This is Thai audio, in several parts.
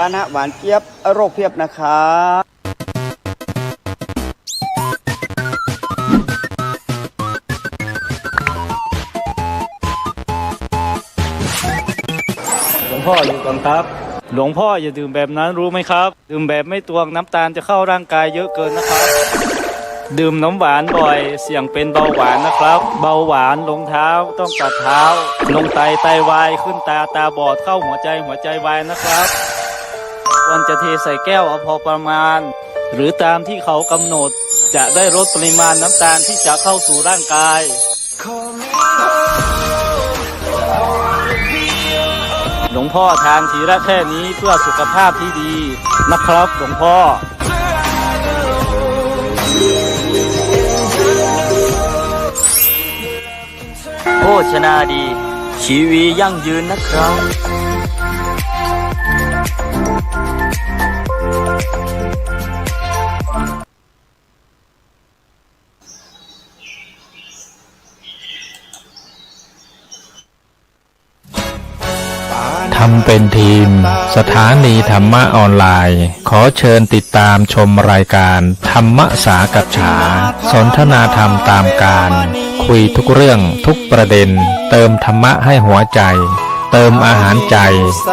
านะหวานเจี๊ยบโรคเพียบนะครับหลวงพ่ออยู่ก่อนครับหลวงพ่ออย่าดื่มแบบนั้นรู้ไหมครับดื่มแบบไม่ตวงน้ำตาลจะเข้าร่างกายเยอะเกินนะครับดื่มน้ำหวานบ่อยเสี่ยงเป็นเบาหวานนะครับเบาหวานลงเท้าต้องตัดเท้าลงไตวายขึ้นตาบอดเข้าหัวใจวายนะครับควรจะเทใส่แก้วเอาพอประมาณหรือตามที่เขากำหนดจะได้ลดปริมาณน้ำตาลที่จะเข้าสู่ร่างกายหลวงพ่อทานทีละแค่นี้เพื่อสุขภาพที่ดีนะครับหลวงพ่อโภชนาดีชีวิตยั่งยืนนะครับทำเป็นทีมสถานีธรรมะออนไลน์ขอเชิญติดตามชมรายการธรรมสากัจฉาสนทนาธรรมตามการคุยทุกเรื่องทุกประเด็นเติมธรรมะให้หัวใจเติมอาหารใจ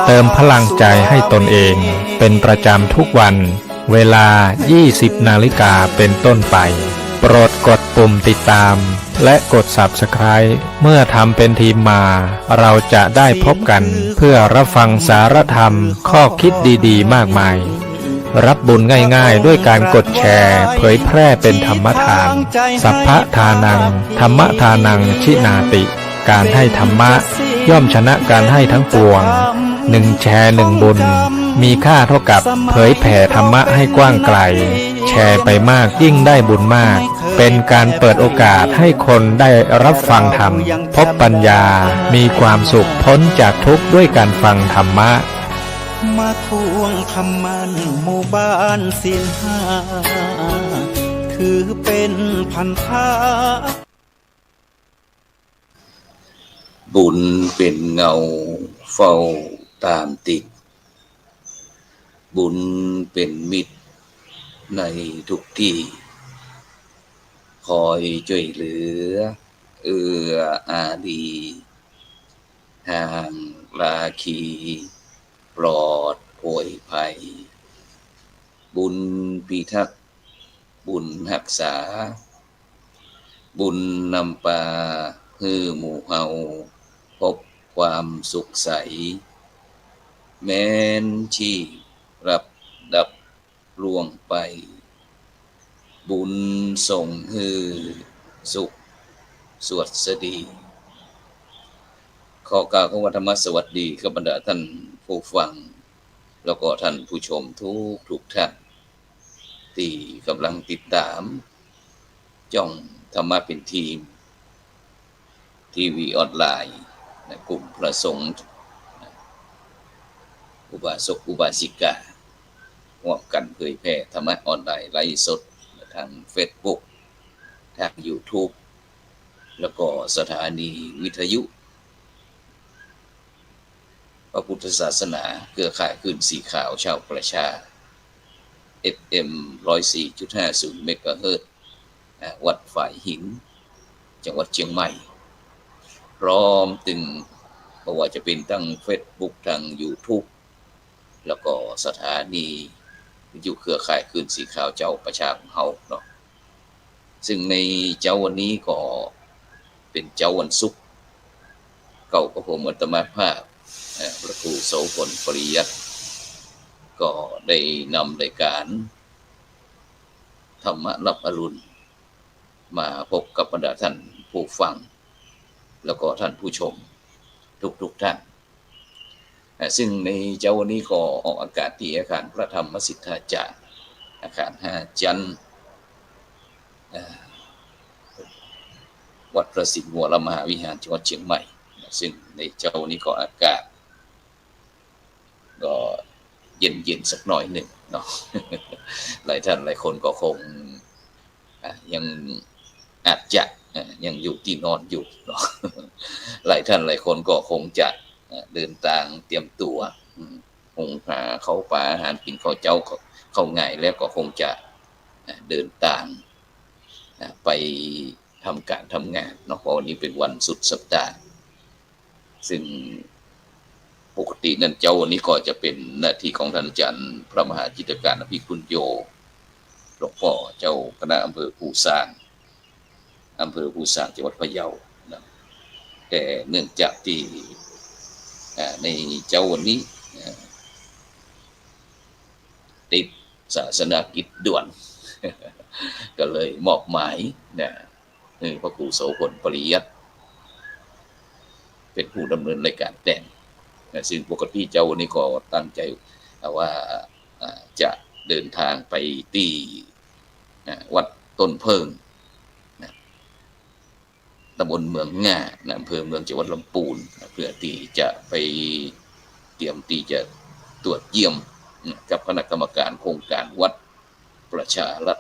เติมพลังใจให้ตนเองเป็นประจำทุกวันเวลา 20 นาฬิกาเป็นต้นไปโปรดกดปุ่มติดตามและกด Subscribe เมื่อทำเป็นทีมมาเราจะได้พบกันเพื่อรับฟังสารธรรมข้อคิดดีๆมากมายรับบุญง่ายๆด้วยการกดแชร์เผยแพร่เป็นธรรมทานสัพพะทานังธรรมทานังชินาติการให้ธรรมะย่อมชนะการให้ทั้งปวง1 แชร์1 บุญมีค่าเท่ากับเผยแผ่ธรรมะให้กว้างไกลแชร์ไปมากยิ่งได้บุญมากเป็นการเปิดโอกาสให้คนได้รับฟังธรรมพบปัญญามีความสุขพ้นจากทุกข์ด้วยการฟังธรรมะมาทวงคำมันหมู่บ้านศีลห้าถือเป็นพันธะบุญเป็นเงาเฝ้าตามติดบุญเป็นมิตรในทุกที่คอยช่วยเหลือเอื้ออารีห่างลาคีปลอดโผยภัยบุญพิทักษ์บุญรักษาบุญนำพาให้หมู่เฮาพบความสุขใสแม้นชีรับดับล่วงไปบุญส่งให้สุขสวดสดีขอกล่าวคำว่าธรรมสวัสดีกับบรรดาท่านผู้ฟังแล้วก็ท่านผู้ชมทุกท่านที่กำลังติดตามจ้องธรรมะเป็นทีมทีวีออนไลน์กลุ่มพระสงฆ์อุบาสกอุบาสิการ่วมกันเผยแพร่ธรรมะออนไลน์ไลฟ์สดทาง Facebook ทาง YouTube แล้วก็สถานีวิทยุพระพุทธศาสนาเครือข่ายคลื่นสีขาวชาวประชา FM 104.50 เมกะเฮิรตซ์วัดฝ่ายหินจังหวัดเชียงใหม่พร้อมถึงไม่ว่าจะเป็นทั้ง Facebook ทาง YouTube แล้วก็สถานีอยู่เครือข่ายคลื่นสีขาวเจ้าประชาของเฮาเนาะซึ่งในเจ้าวันนี้ก็เป็นเจ้าวันศุกร์เก่าก็ผมอัตมาภาพพระครูโสพลปริยัติก็ได้นำรายการธรรมะรับอรุณมาพบกับบรรดาท่านผู้ฟังแล้วก็ท่านผู้ชมทุกท่านซึ่งในเจ้าวันนี้ก็ออกอากาศที่อาคารพระธรรมสิทธาจารย์อาคาร5 จันทร์วัดประสิทธิ์วรมหาวิหารจังหวัดเชียงใหม่ซึ่งในเจ้าวันนี้ก็อากาศก็เย็นสักหน่อยหนึ่งเนาะ หลายท่านหลายคนก็คงยังอาจจะยังอยู่ที่นอนอยู่เนาะ หลายท่านหลายคนก็คงจะเดินทางเตรียมตัว งหาเขาป่าอาหารกินข้าวเจ้าเข้าง่ายแล้วก็คงจะเดินทางไปทำการทำงานเนาะเพราะวันนี้เป็นวันสุดสัปดาห์ซึ่งปกตินั้นเจ้าวันนี้ก็จะเป็นหน้าที่ของท่านอาจารย์พระมหาจิตรการอภิคุณโยหลวงพ่อเจ้าคณะอำเภอภูซางจังหวัดพะเยานะแต่เนื่องจากที่ในเจ้าวันนี้ติดศาสนกิจด่วน ก็เลยมอบหมายนะพระครูโสพลปริยัติเป็นผู้ดำเนินรายการแต่งนะซึ่งปกติเจ้าวันนี้ก็ตั้งใจว่าจะเดินทางไปที่วัดต้นเพิงนะตำบลเมืองง่าอำเภอเมืองจังหวัดลำพูนเพื่อที่จะไปเตรียมที่จะตรวจเยี่ยมกับคณะกรรมการโครงการวัดประชารัฐ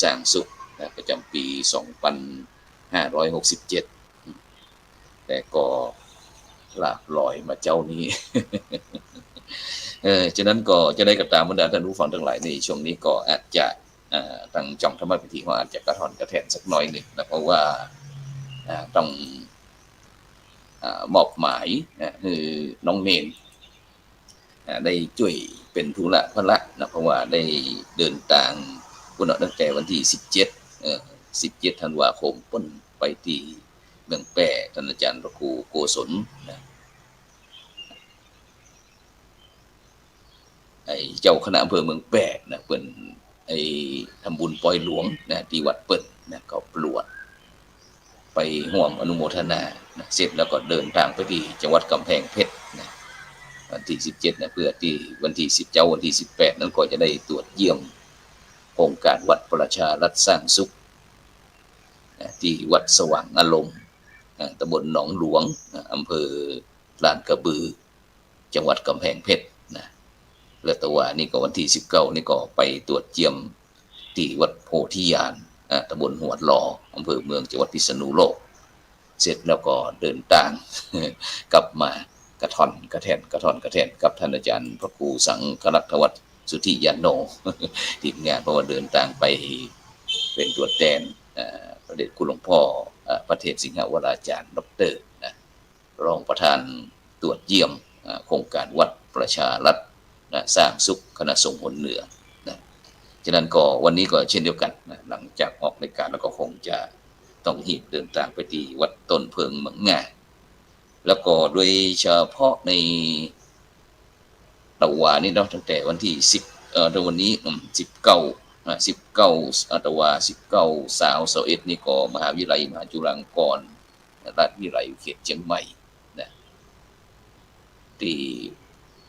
สร้างสุขประจำปี 2567 แต่ก็ลาบลอยมาเจ้านี้ ฉะนั้นก็จะได้กระตามบรรดาท่านผู้ฟังทั้งหลายในช่วงนี้ก็อาจจะทางจ่องธรรมพิธีของอาจจะกระท่อนกระแทนสักหน่อยหนึ่งนะเพราะว่าต้องมอบหมายคือน้องเนนได้ช่วยเป็นธุระพละนะเพราะว่าได้เดินทางพุ่นตั้งแต่วันที่17ธันวาคมต้นไปที่เมืองแปะท่านอาจารย์พระครูโกศลนะไอ้เจ้าคณะอำเภอเมืองแปะนะเพิ่นไอ้ทำบุญปล่อยหลวงนะที่วัดเปิ้นนะก็ปลวดไปร่วมอนุโมทนานะเสร็จแล้วก็เดินทางไปที่จังหวัดกำแพงเพชรนะวันที่17นะเพื่อที่วันที่10วันที่18นั้นก็จะได้ตรวจเยี่ยมโครงการวัดประชารัฐสร้างสุขที่วัดสว่างอารมณ์ตำบลหนองหลวงอำเภอลานกระบือจังหวัดกำแพงเพชรนะแล้วแต่ว่านี่ก็วันที่19นี่ก็ไปตรวจเยี่ยมที่วัดโพธิญาณตำบลหัวหล่ออำเภอเมืองจังหวัดพิษณุโลกเสร็จแล้วก็เดินทาง กลับมากระท่อนกระแทนกับท่านอาจารย์พระครูสังฆรัตวัฒน์สุทธิยานโน ทีมงานเพราะว่าเดินทางไปเป็นตัวแทนพระเดชคุณหลวงพ่อพระเทพสิงหวราจารย์ดร.นะรองประธานตรวจเยี่ยมโครงการวัดประชารัฐสร้างสุขคณะสงฆ์หนเหนือนะฉะนั้นก็วันนี้ก็เช่นเดียวกันนะหลังจากออกรายการแล้วก็คงจะต้องรีบเดินทางไปที่วัดต้นเพิงเมืองง่าแล้วก็โดยเฉพาะในตะวันนี้เนาะตั้งแต่วันที่10วันนี้19ตะวัน19สาว21นี่ก็มหาวิทยาลัยมหาจุฬาลงกรณ์ราชวิทยาลัยเขตเชียงใหม่นะที่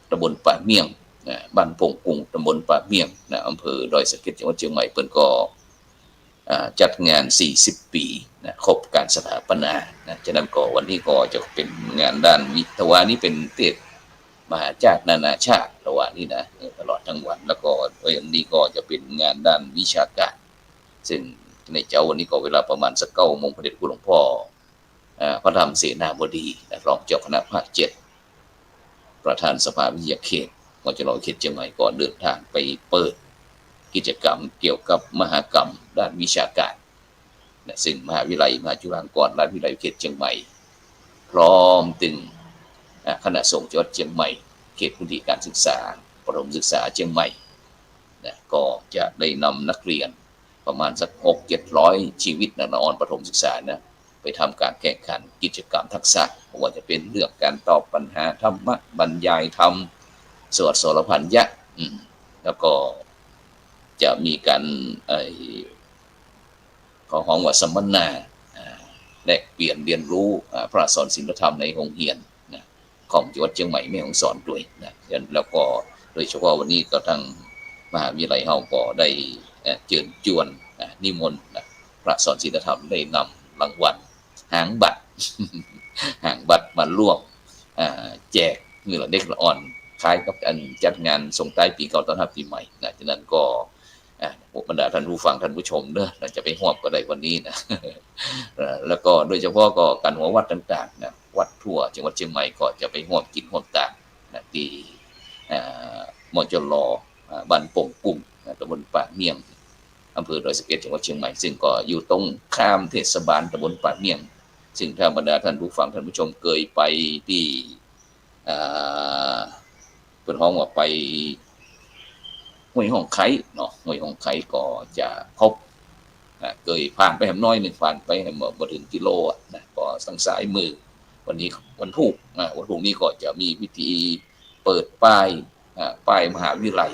ตำบลป่าเมี่ยงนะบ้านพงกุ้งตำบลป่าเมี่ยงนะอำเภอดอยสะเก็ดจังหวัดเชียงใหม่เพิ่นก็จัดงาน40ปีนะครบการสถาปนานะฉะนั้นก็วันนี้ก็จะเป็นงานด้านวิทวานี้เป็นเทศมหาชาตินานาชาติระหว่างนี้นะตลอดทั้งวันแล้วก็วันนี้ก็จะเป็นงานด้านวิชาการซึ่งในเจ้าวันนี้ก็เวลาประมาณสัก9 โมงพระเดชคุณหลวงพ่อพระธรรมเสนาบดีรองเจ้าคณะภาค7ประธานสภาวิทยาเขตมจร.เขตเชียงใหม่ก่อนเดินทางไปเปิดกิจกรรมเกี่ยวกับมหกรรมด้านวิชาการนะซึ่งมหาวิทยาลัยมหาจุฬาลงกรณราชวิทยาลัยเขตเชียงใหม่พร้อมถึงคณะสงฆ์จังหวัดเชียงใหม่เขตพื้นที่การศึกษาประถมศึกษาเชียงใหม่นะก็จะได้นำนักเรียนประมาณสัก600-700ชีวิตนักเรียนประถมศึกษานะไปทำการแข่งขันกิจกรรมทักษะไม่ว่าจะเป็นเรื่องการตอบปัญหาธรรมะบรรยายธรรมสวดโสรพันยะแล้วก็จะมีการของว่าสัมมนาแลกเปลี่ยนเรียนรู้พระสอนศีลธรรมในโรงเรียนนะของจังหวัดเชียงใหม่แม่ฮ่องสอนด้วยนะแล้วก็โดยเฉพาะวันนี้ก็ทางมหาวิทยาลัยเฮาก็ได้เชิญชวนนิมนต์พระสอนศีลธรรมได้นำรางวัลหางบัตร หางบัตรมาร่วมแจกเงินเด็กละอ่อนคล้ายกับการจัดงานส่งท้ายปีเก่าต้อนรับปีใหม่นะฉะนั้นก็บรรดาท่านผู้ฟังท่านผู้ชมเนอะเราจะไปร่วมก็ได้วันนี้นะ แล้วก็โดยเฉพาะก็การหัววัดต่างๆนะวัดทั่วจังหวัดเชียงใหม่ก็จะไปร่วมกินร่วมตากนะที่ อ่ามจลบ้านโป่งกุ้งตำบลป่าเมียงอำเภอดอยสะเก็ดจังหวัดเชียงใหม่ซึ่งก็อยู่ตรงข้ามเทศบาลตำบลป่าเมียงซึ่งถ้าบรรดาท่านผู้ฟังท่านผู้ชมเคยไปที่เปิดห้องว่าไปห้วยห้องไข่เนาะห้วยห้องไข่ก็จะพบเคยผ่านไปแหมน้อยหนึ่งผ่านไปแหมบ่ถึงกิโลนะก็ทางซ้ายมือวันนี้วันพุธวันพุธนี้ก็จะมีพิธีเปิดป้ายมหาวิทยาลัย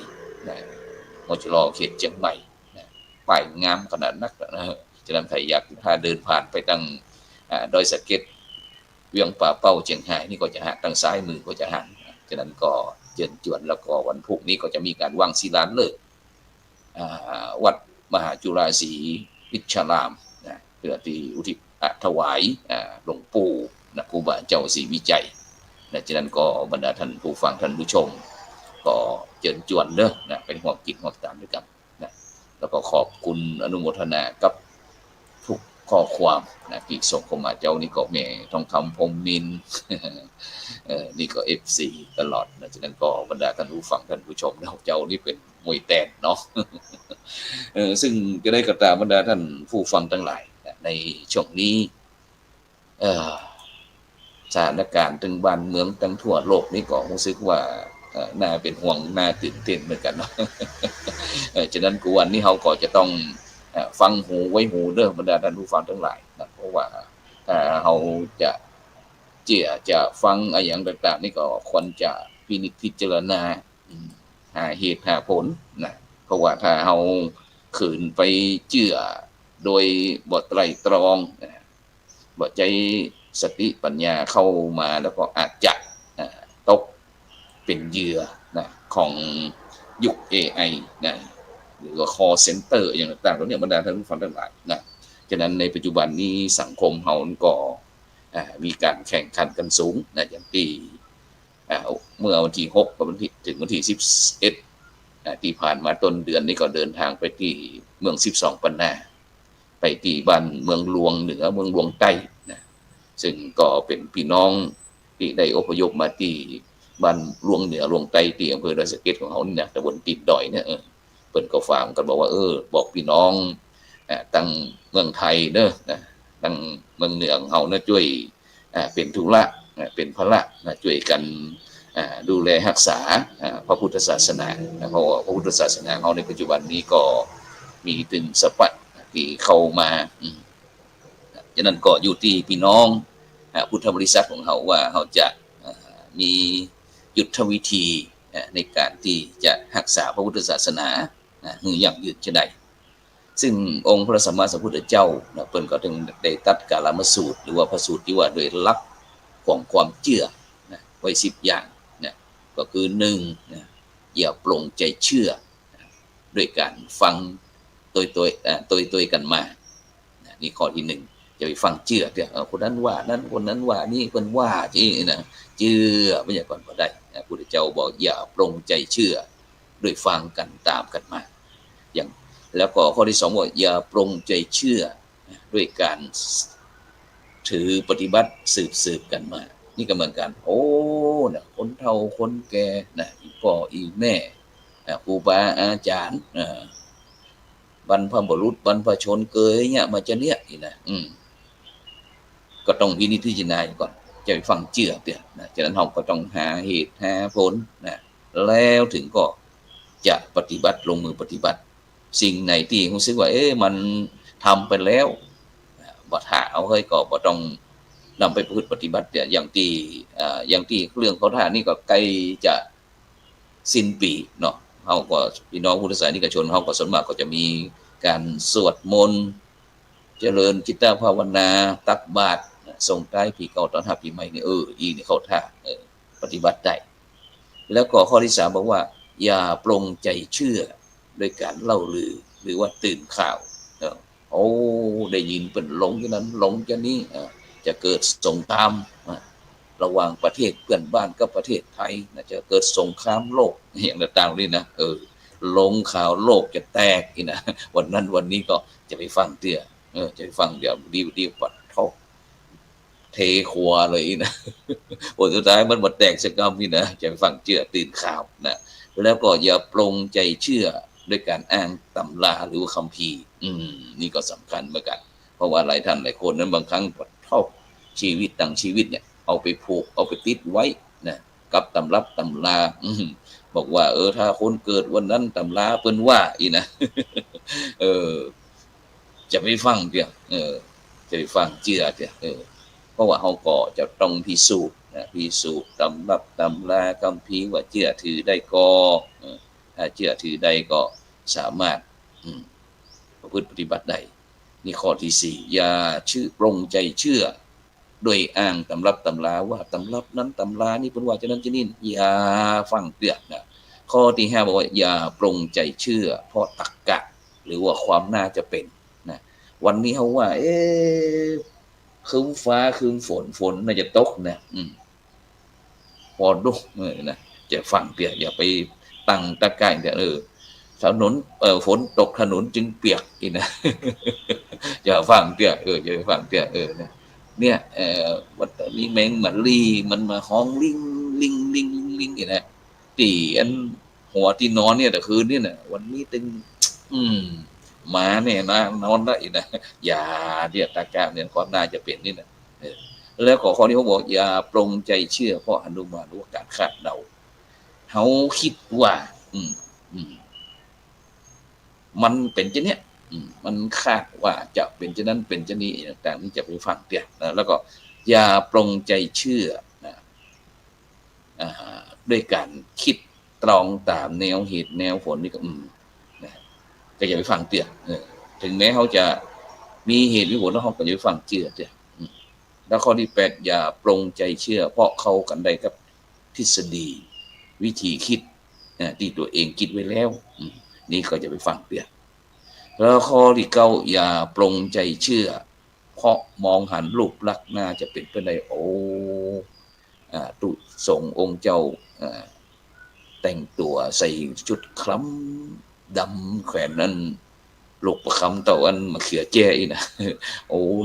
มจร.เขตเชียงใหม่ป้ายงามขนาดนักนะฉะนั้นใครอยากถ้าเดินผ่านไปทางดอยสะเก็ดเวียงป่าเป้าเชียงรายนี่ก็จะหักทางซ้ายมือก็จะหันฉะนั้นก็เชิญชวนแล้วก็วันพุธนี้ก็จะมีการวางศิลาฤกษ์วัดมหาจุฬาศรีวิชารามเพื่อที่อุทิศถวายหลวงปู่ครูบาเจ้าศรีวิจัยฉะนั้นก็บรรดาท่านผู้ฟังท่านผู้ชมก็เชิญชวนเด้อเป็นหัวกิจหัวตามด้วยกันแล้วก็ขอบคุณอนุโมทนากับทุกข้อความที่ส่งเข้ามาเจ้านี่ก็แม่ทองคำพรหมนินทร์นี่ก็ FC ตลอดฉะนั้นก็บรรดาท่านผู้ฟังท่านผู้ชมเจ้านี่เป็นมวยแตนเนาะซึ่งจะได้กระตามบรรดาท่านผู้ฟังทั้งหลายในช่วงนี้สถานการณ์ทั้งบ้านเมืองทั้งทั่วโลกนี่ก็รู้สึกว่าน่าเป็นห่วงน่าตื่นเต้นเหมือนกันเนาะฉะนั้นกูวันนี้เราก็จะต้องฟังหูไว้หูเด้อบรรดาท่านผู้ฟังทั้งหลายนะเพราะว่าถ้าเราจะฟังอะไรอย่างต่างๆนี่ก็ควรจะพิจารณาหาเหตุหาผลนะเพราะว่าถ้าเราขืนไปเชื่อโดยบ่ไตร่ตรองบ่ใจสติปัญญาเข้ามาแล้วก็อาจจะตกเป็นเหยื่อของยุค AI หรือว่า call center อย่างต่างๆแล้วเนี่ยบรรดาท่านผู้ฟังทั้งหลายฉะนั้นในปัจจุบันนี้สังคมเราก็มีการแข่งขันกันสูงอย่างที่เมื่อวันที่6ถึงวันที่11ที่ผ่านมาต้นเดือนนี้ก็เดินทางไปที่เมือง12ปันนาไปที่บ้านเมืองหลวงเหนือเมืองหลวงใต้ซึ่งก็เป็นพี่น้องที่ได้อพยพมาที่บ้านหลวงเหนือหลวงใต้ที่อำเภอดอยสะเก็ดของเขาเนี่ยตำบลตีนดอยเนี่ยเปิดก็ฟังกันบอกว่าบอกพี่น้องตั้งเมืองไทยเด้อตั้งเมืองเหนือของเขานะช่วยเป็นธุระเป็นพระช่วยกันดูแลรักษาพระพุทธศาสนาเพราะว่าพระพุทธศาสนาเขาในปัจจุบันนี้ก็มีถึงสปัดที่เข้ามาฉะนั้นก็อยู่ที่พี่น้องพุทธบริษัทของเขาว่าเขาจะมียุทธวิธีในการที่จะรักษาพระพุทธศาสนาให้ยั่งยืนจะได้ซึ่งองค์พระสัมมาสัมพุทธเจ้าเพิ่นก็ถึงได้ตัดกาลามสูตรหรือว่าพระสูตรที่ว่าโดยหลักของความเชื่อไว้10อย่างก็คือ1อย่าปลงใจเชื่อด้วยการฟังตัวกันมานี่ข้อที่1จะไปฟังเชื่อคนนั้นว่านั้นคนนั้นว่านี่คนว่าที่เชื่อไม่อย่างก่อนก็ได้พระพุทธเจ้าบอกอย่าปลงใจเชื่อด้วยฟังกันตามกันมาอย่างแล้วก็ข้อที่2ว่าอย่าปลงใจเชื่อด้วยการถือปฏิบัติสืบกันมานี่ก็เหมือนกันคนเฒ่าคนแก่อีพ่ออีแม่ครูบาอาจารย์บรรพบุรุษบรรพชนเกยเนี่ยมาจะเนี่ยก็ต้องวินิจพิจารณาก่อนจะไปฟังเชื่อฉะนั้นเราก็ต้องหาเหตุหาผลแล้วถึงก็จะปฏิบัติลงมือปฏิบัติสิ่งไหนที่รู้สึกว่ามันทำไปแล้วบ่ถ้าเอาก็บ่ต้องนำไปประพฤติปฏิบัติอย่างที่เรื่องเขาท่านี่ก็ใกล้จะสิ้นปีเนาะเฮาก็พี่น้องพุทธศาสนิกชนเฮาก็ส่วนมากก็จะมีการสวดมนต์เจริญจิตตภาวนาตักบาตรส่งท้ายปีเก่าต้อนรับปีใหม่นี่นี่เข้าท่าปฏิบัติได้แล้วก็ข้อที่3บอกว่าอย่าปลงใจเชื่อด้วยการเล่าลือหรือว่าตื่นข่าวได้ยินเป็นหลงอย่างนั้นหลงอย่างนี้จะเกิดสงครามระหว่างประเทศเพื่อนบ้านกับประเทศไทยจะเกิดสงครามโลกอย่างต่างๆนี่นะหลงข่าวโลกจะแตกอีนะวันนั้นวันนี้ก็จะไปฟังจะไปฟังเดี๋ยวดีปัดเขา เทครัวเลยนะผลสุดท้ายมันมาแตกสกรรมนี่นะจะฟังเชื่อตื่นข่าวนะแล้วก็อย่าปลงใจเชื่อด้วยการอ้างตำราหรือคัมภีร์นี่ก็สำคัญเหมือนกันเพราะว่าหลายท่านหลายคนนั้นบางครั้งเท่าชีวิตต่างชีวิตเนี่ยเอาไปผูกเอาไปติดไว้นะกับตำรับตำราบอกว่าถ้าคนเกิดวันนั้นตำราเปิ้นว่าอีนะจะไปฟังเพียงจะไปฟังเชื่อเพียงเพราะว่าเขาก็จะต้องพิสูจน์นะพิสูจน์ตำรับตำราคัมภีร์ว่าเชื่อถือได้ก็ถ้าเชื่อถือได้ก็สามารถประพฤติปฏิบัติได้นี่ข้อที่ 4อย่าปรงใจเชื่อโดยอ้างตำรับตำราว่าตำรับนั้นตำรานี่เป็นว่าจะนั้นจะนี่อย่าฟังเตือนนะข้อที่ 5บอกว่าอย่าปรงใจเชื่อเพราะตรรกะหรือว่าความน่าจะเป็นนะวันนี้เขาว่าคืนฟ้าคืนฝนน่าจะตกนะพอดุนะจะฟังเตือนอย่าไปตั้งตะกร้าแต่ถนนฝนตกถนนจึงเปียกอีกนะอย่าฟังเตือนอย่าฟังเตือนเนี่ยวันนี้แมงมันลีมันมาห้องลิงอีกนะตีอันหัวที่นอนเนี่ยแต่คืนนี่นะวันนี้ตึงมาเนี่ยนะนอนได้นะอย่าเดียตากาเนี่ยความน่าจะเป็นนี่นะแล้วข้อนี้เขาบอกอย่าปรงใจเชื่อเพราะอนุมานว่าการคาดเดาเขาคิดว่ามันเป็นเช่นนี้มันคาดว่าจะเป็นเช่นนั้นเป็นเช่นนี้ต่างๆนี่จะไปฟังเตียนะแล้วก็อย่าปรงใจเชื่อนะด้วยการคิดตรองตามแนวเหตุแนวผลนี่ก็ก็อย่าไปฟังเตียถึงแม้เขาจะมีเหตุมีผลแล้วเขาก็อย่าไปฟังเชื่อเตียแล้วข้อที่ 8อย่าปรงใจเชื่อเพราะเข้ากันได้กับทฤษฎีวิธีคิดที่ตัวเองคิดไว้แล้วนี่ก็จะไปฟังเตียแล้วข้อที่ 9อย่าปรงใจเชื่อเพราะมองหันรูปลักษณ์น่าจะเป็นไปได้ตุสงองค์เจ้าแต่งตัวใส่ชุดคล้ำดำแขวนนั้นลูกประคำตะวันมาเขือแจ้อีนะ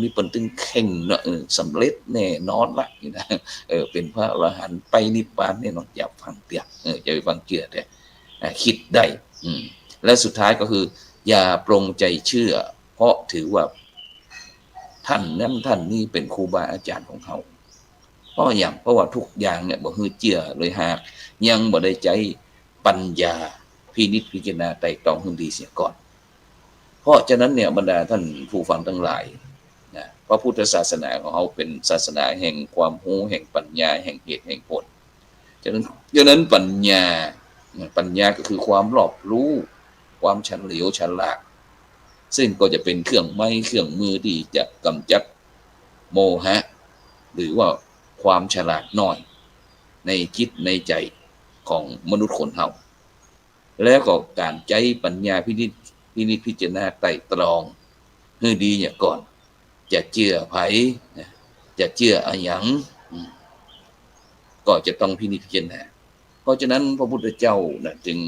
นี่เป็นตึงเข่งเนาะสำเร็จแน่นอนละอีนะเป็นพระอรหันต์ไปนิพพานแน่นอนอย่าฟังเตียอย่าไปฟังเชื่อแต่คิดได้และสุดท้ายก็คืออย่าปรงใจเชื่อเพราะถือว่าท่านนั้นท่านนี้เป็นครูบาอาจารย์ของเขาเพราะว่าทุกอย่างเนี่ยบ่ฮือเจือเลยหากยังบ่ได้ใจปัญญาพินิจพิจารณาไตร่ตรองให้ดีเสียก่อนเพราะฉะนั้นเนี่ยบรรดาท่านผู้ฟังทั้งหลายนะพระพุทธศาสนาของเขาเป็นศาสนาแห่งความรู้แห่งปัญญาแห่งเหตุแห่งผลฉะนั้นปัญญาก็คือความรอบรู้ความเฉลียวฉลาดซึ่งก็จะเป็นเครื่องไม้เครื่องมือที่จะกำจัดโมหะหรือว่าความฉลาดน้อยในจิตในใจของมนุษย์คนเฮาแล้วก็การใจปัญญาพินิจพิจารณาไตร่ตรองให้ดีอย่างก่อนจะเชื่อไผจะเชื่ออะไรอย่างก็จะต้องพินิจพิจารณาเพราะฉะนั้นพระพุทธเจ้าจึง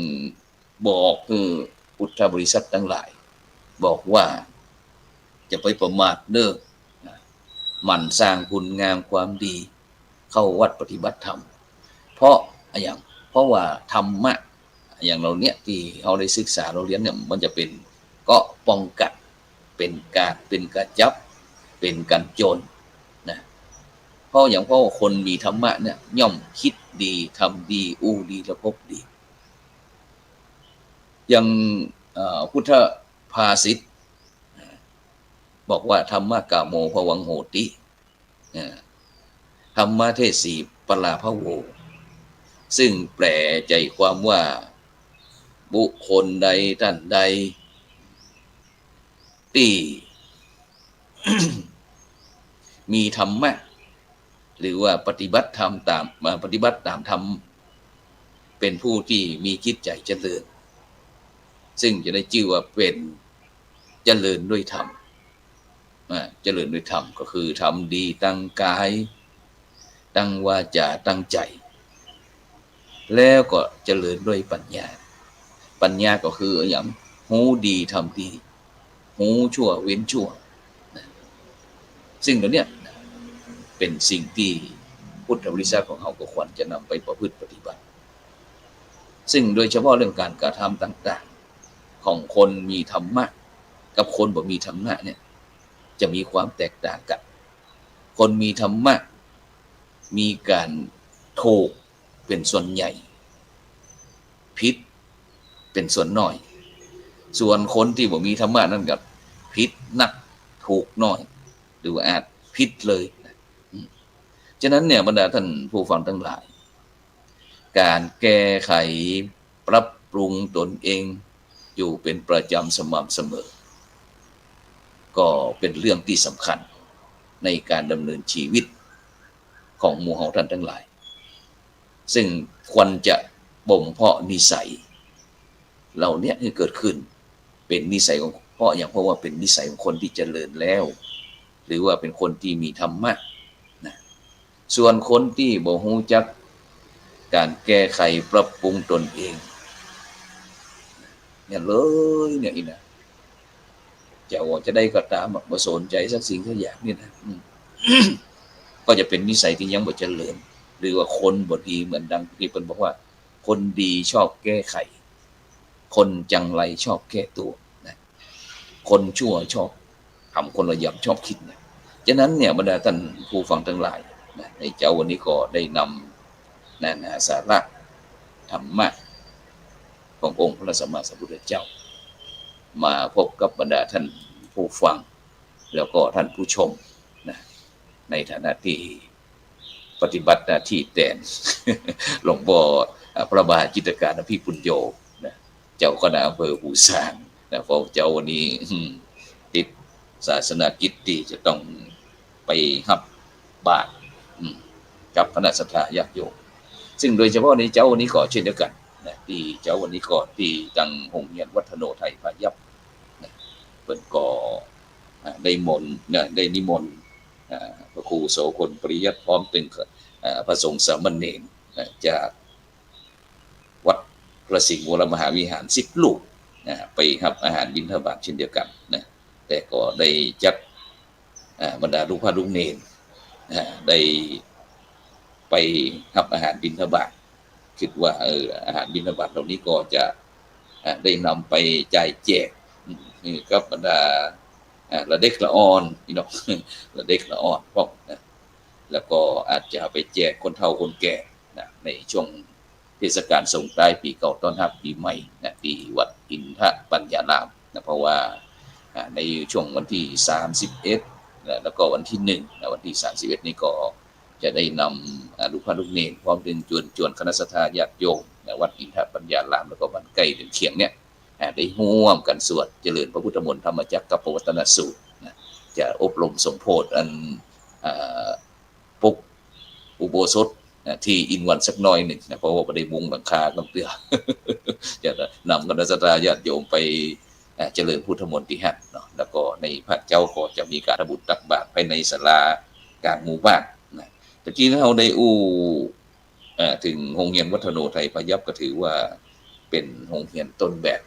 บอกพุทธบริษัททั้งหลายบอกว่าจะไปประมาทเด้อหมั่นสร้างคุณงามความดีเข้าวัดปฏิบัติธรรมเพราะว่าธรรมะอย่างเราเนี่ยที่เราได้ศึกษาเราเรียนเนี่ยมันจะเป็นก็ป้องกันเป็นการจับเป็นการโจรนะเพราะคนมีธรรมะเนี่ยย่อมคิดดีทำดีอู้ดีและพบดีอย่างพุทธภาษิตบอกว่าธรรมะกะโมภวังโหติธรรมะเทศีปลาภโวซึ่งแปลใจความว่าบุคคลใดท่านใดที่ มีธรรมะหรือว่าปฏิบัติธรรมตามธรรมเป็นผู้ที่มีจิตใจเจริญซึ่งจะได้ชื่อว่าเป็นเจริญด้วยธรรมเจริญด้วยธรรมก็คือทำดีตั้งกายตั้งวาจาตั้งใจแล้วก็เจริญด้วยปัญญาก็คืออย่างหูดีทำดีหูชั่วเว้นชั่วซึ่งตัวเนี้ย เป็นสิ่งที่พุทธบริษัทของเราก็ควรจะนำไปประพฤติปฏิบัติซึ่งโดยเฉพาะเรื่องการกระทำต่างๆของคนมีธรรมะกับคนบ่มีธรรมะเนี่ยจะมีความแตกต่างกันคนมีธรรมะมีการถูกเป็นส่วนใหญ่ผิดเป็นส่วนน้อยส่วนคนที่บ่มีธรรมะนั่นก็ผิดนักถูกน้อยหรือว่าอาจผิดเลยฉะนั้นเนี่ยบรรดาท่านผู้ฟังทั้งหลายการแก้ไขปรับปรุงตนเองอยู่เป็นประจำสม่ำเสมอก็เป็นเรื่องที่สำคัญในการดำเนินชีวิตของหมู่เฮาท่านทั้งหลายซึ่งควรจะบ่มเพาะนิสัยเหล่านี้ให้เกิดขึ้นเป็นนิสัยของเพราะว่าเป็นนิสัยของคนที่เจริญแล้วหรือว่าเป็นคนที่มีธรรมะนะส่วนคนที่บ่รู้จักการแก้ไขปรับปรุงตนเองเนี่ยเลยเนี่ยอีนะจะได้ก็ตามบ่สนใจสักสิ่งสักอย่างนี่นะก็จะเป็นนิสัยที่ยังบ่เจริญหรือว่าคนบ่ดีเหมือนดังที่เพิ่นบอกว่าคนดีชอบแก้ไขคนจังไรชอบแก้ตัวนะคนชั่วชอบทำคนละอย่างชอบคิดนะฉะนั้นเนี่ยบรรดาท่านผู้ฟังทั้งหลายนะในเจ้าวันนี้ก็ได้นำสาระธรรมะขององค์พระสัมมาสัมพุทธเจ้ามาพบกับบรรดาท่านผู้ฟังแล้วก็ท่านผู้ชมนะในฐานะที่ปฏิบัติหน้าที่แทนหลวงพ่อพระบาทจิตรการอภิปุญโญนะเจ้าคณะอำเภอปูซางนะเพราะเจ้าวันนี้ติดศาสนกิจที่จะต้องไปรับบาตรกับคณะศรัทธาญาติโยมซึ่งโดยเฉพาะในเจ้าวันนี้ก็เช่นเดียวกันนะที่เจ้าวันนี้ก็ที่ตังหงเฮียนวัฒโนไทยพายัพนะเพิ่นก็ได้นิมนต์พระครูโสพลปริยัติพร้อมเป็นพระสงฆ์สามเณรจากวัดพระสิงห์วรมหาวิหาร10รูปไปรับอาหารบิณฑบาตเช่นเดียวกันนะแต่ก็ได้จัดบรรดาลูกพระลูกเนรได้ไปรับอาหารบิณฑบาตคิดว่าอาหารบิณฑบาตเหล่านี้ก็จะได้นำไปจ่ายแจกกับบรรดาละเด็กละอ่อนพี่น้องละเด็กละอ่อนพวกนะแล้วก็อาจจะไปแจกคนเฒ่าคนแก่นะในช่วงเทศกาลส่งท้ายปีเก่าต้อนรับปีใหม่นะที่วัดอินทปัญญารามนะเพราะว่าในช่วงวันที่31นะแล้วก็วันที่1นะวันที่31นี้ก็จะได้นำลูกพระลูกเนรพร้อมถึงจวนคณะศรัทธาญาติโยมนะวัดอินทปัญญารามแล้วก็บ้านใกล้เรือนเคียงเนี่ยได้ร่วมกันสวดเจริญพระพุทธมนต์ธรรมจักรกับปวัตตนสูตรนะจะอบรมสมโภชอันปุกอุโบสถที่อินวันสักน้อยหนึ่งนะเพราะว่าบ่ได้มุงหลังคาน้ำเตือ จะนำคณะศรัทธาญาติโยมไปเจริญพุทธมนต์ที่หัดเนาะแล้วก็ในพระเจ้าก็จะมีการทำบุญตักบาตรภายในศาลากลางหมู่บ้านนะตะกี้เราได้ถึงโรงเรียนวัฒโนไทยพยัพก็ถือว่าเป็นโรงเรียนต้นแบบ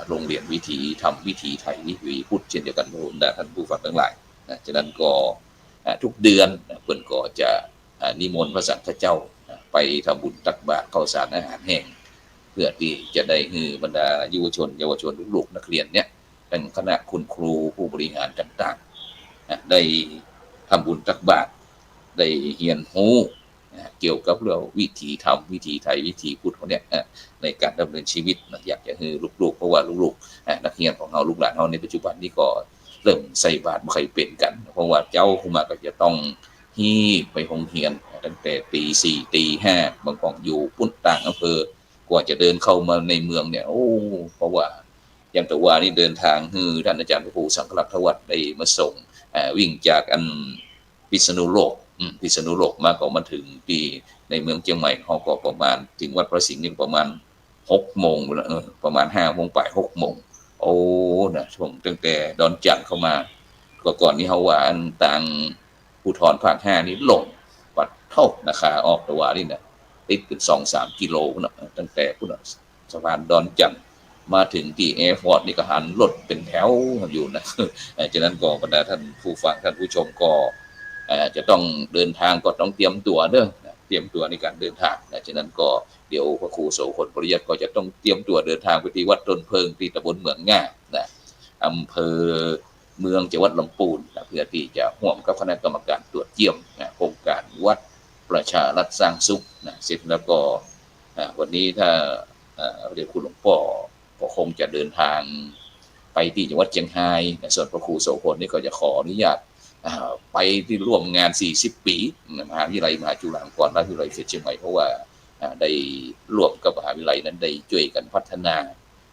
โรงเรียนวิถีธรรมวิถีไทยวิถีพุทธเช่นเดียวกันท่านผู้ฟังทั้งหลายฉะนั้นก็ทุกเดือนเพิ่นก็จะนิมนต์พระสังฆเจ้าไปทำบุญตักบาตรข้าวสารอาหารแห้งเพื่อที่จะได้ให้บรรดาเยาวชนลูกๆนักเรียนเนี่ยเป็นคณะคุณครูผู้บริหารต่างๆได้ทำบุญตักบาตรได้เรียนรู้เกี่ยวกับเรื่องวิถีธรรมวิถีไทยวิถีพุทธเนี่ยในการดำเนินชีวิตอยากจะให้ลูกๆเพราะว่าลูกๆนักเรียนของเราลูกหลานเราในปัจจุบันนี้ก็เริ่มใส่บาตรบ่ค่อยเป็นกันเพราะว่าเจ้าขึ้นมาก็จะต้องฮีบไปโรงเรียนตั้งแต่ตี4ตี5บางคนอยู่ปุ่นต่างอำเภอกว่าจะเดินเข้ามาในเมืองเนี่ยเพราะว่าอย่างแต่ว่านี่เดินทางท่านอาจารย์พระครูสังฆลักษวัฒน์ได้มาส่งวิ่งจากพิษณุโลกมาก็มาถึงที่ในเมืองเชียงใหม่เขาก็ประมาณถึงวัดพระสิงห์นี่ประมาณ6 โมงประมาณ5 โมงบ่าย6 โมงนะช่วงตั้งแต่ดอนจันทร์เข้ามาก่อนนี้เขาว่าต่างภูธรภาค5นี่ลงปัดเท่านะคะออกแต่ว่านี่นะติดเป็น 2-3 กิโลนะตั้งแต่พุทธสะพานดอนจันทร์มาถึงที่แอร์พอร์ตนี่ก็หันรถเป็นแถวอยู่นะฉะนั้นก็บรรดาท่านผู้ฟังท่านผู้ชมก็ จะต้องเดินทางก็ต้องเตรียมตัวเด้อเตรียมตัวในการเดินทางฉะนั้นก็เดี๋ยวพระครูโสพลปริยัติก็จะต้องเตรียมตัวเดินทางไปที่วัดต้นเพิงที่ตำบลเมืองง่าอำเภอเมืองจังหวัดลำพูนเพื่อที่จะร่วมกับคณะกรรมการตรวจเยี่ยมโครงการวัดประชารัฐสร้างสุขเสร็จแล้วก็วันนี้ถ้าเรียกคุณหลวงพ่อก็คงจะเดินทางไปที่จังหวัดเชียงรายส่วนพระครูโสพลนี่ก็จะขออนุญาตไปที่ร่วมงาน40ปีมหาวิทยาลัยมหาจุฬาลงกรณราชวิทยาลัยเชียงใหม่เพราะว่าได้ร่วมกับมหาวิทยาลัยนั้นได้ช่วยกันพัฒนา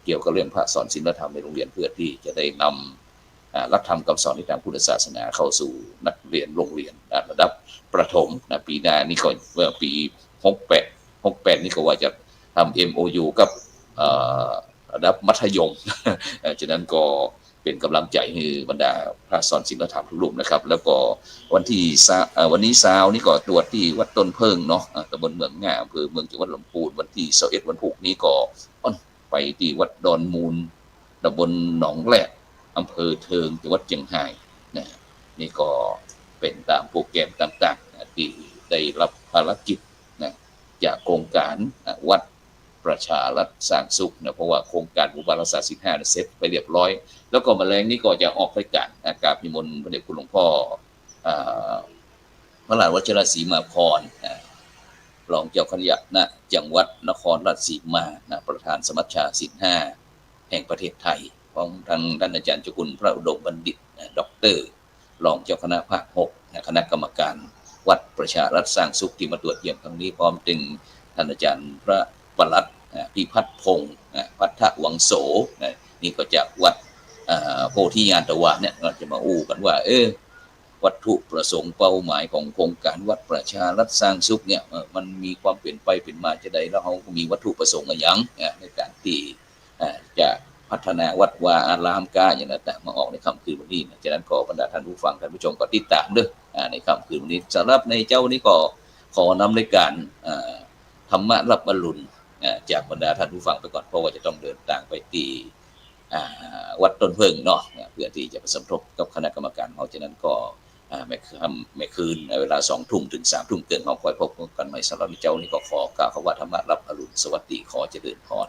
เกี่ยวกับเรื่องพระสอนศีลธรรมในโรงเรียนเพื่อที่จะได้นำหลักธรรมคำสอนในทางพุทธศาสนาเข้าสู่นักเรียนโรงเรียนระดับประถมปีหน้านี่ก็เมื่อปี68นี่ก็ว่าจะทำ MOU กับระดับมัธยมฉะนั้นก็เป็นกำลังใจให้บรรดาพระสอนศีลธรรมทุกรูปนะครับแล้วก็วันนี้เช้านี่ก็ตรวจที่วัดต้นเพิงเนาะตำบลเมืองง่าอำเภอเมืองจังหวัดลำพูนวันที่21วันพุธนี้ก็ไปที่วัดดอนมูลตำบลหนองแหลกอำเภอเทิงจังหวัดเชียงรายนี่ก็เป็นตามโปรแกรมต่างๆที่ได้รับภารกิจจากโครงการวัดประชารัฐสร้างสุขเพราะว่าโครงการหมู่บ้านรักษาศีล5เสร็จไปเรียบร้อยแล้วก็แมลงนี้ก็จะออกรายการกราบนิมนต์พระเดชคุณหลวงพ่อพระราชวชิรศรีมาพรรองเจ้าคณะจังหวัดนครราชสีมาประธานสมัชชาศีล5แห่งประเทศไทยของทางท่านอาจารย์เจ้าคุณพระอุดมบัณฑิตด็อกเตอร์รองเจ้าคณะภาค6คณะกรรมการวัดประชารัฐสร้างสุขที่มาตรวจเยี่ยมครั้งนี้พร้อมถึงท่านอาจารย์พระปลัดพิพัฒน์พงศ์พัทธวังโสนี่ก็จากวัดโพธิญาณตวาเนี่ยเราจะมาอู้กันว่าวัตถุประสงค์เป้าหมายของโครงการวัดประชารัฐสร้างสุขเนี่ยมันมีความเปลี่ยนไปเป็นมาจะได้แล้วเขามีวัตถุประสงค์อะไรอย่างในการที่จะพัฒนาวัดวาอารามกาอย่างนั้นแต่มาออกในค่ำคืนวันนี้ฉะนั้นขอบรรดาท่านผู้ฟังท่านผู้ชมก็ติดตามด้วยในค่ำคืนวันนี้สำหรับในเจ้านี้ก็ขอนำรายการธรรมะรับอรุณจากบรรดาท่านผู้ฟังไปก่อนเพราะว่าจะต้องเดินทางไปที่วัดต้นเพิงเนาะเพื่อที่จะไปสมทบกับคณะกรรมการเขาฉะนั้นก็ไม่คืนเวลา20:00 ถึง21:00เขาคอยพบกันใหม่สำหรับเจ้านี้ก็ขอกล่าวคำว่าธรรมะรับอรุณสวัสดีขอเจริญพร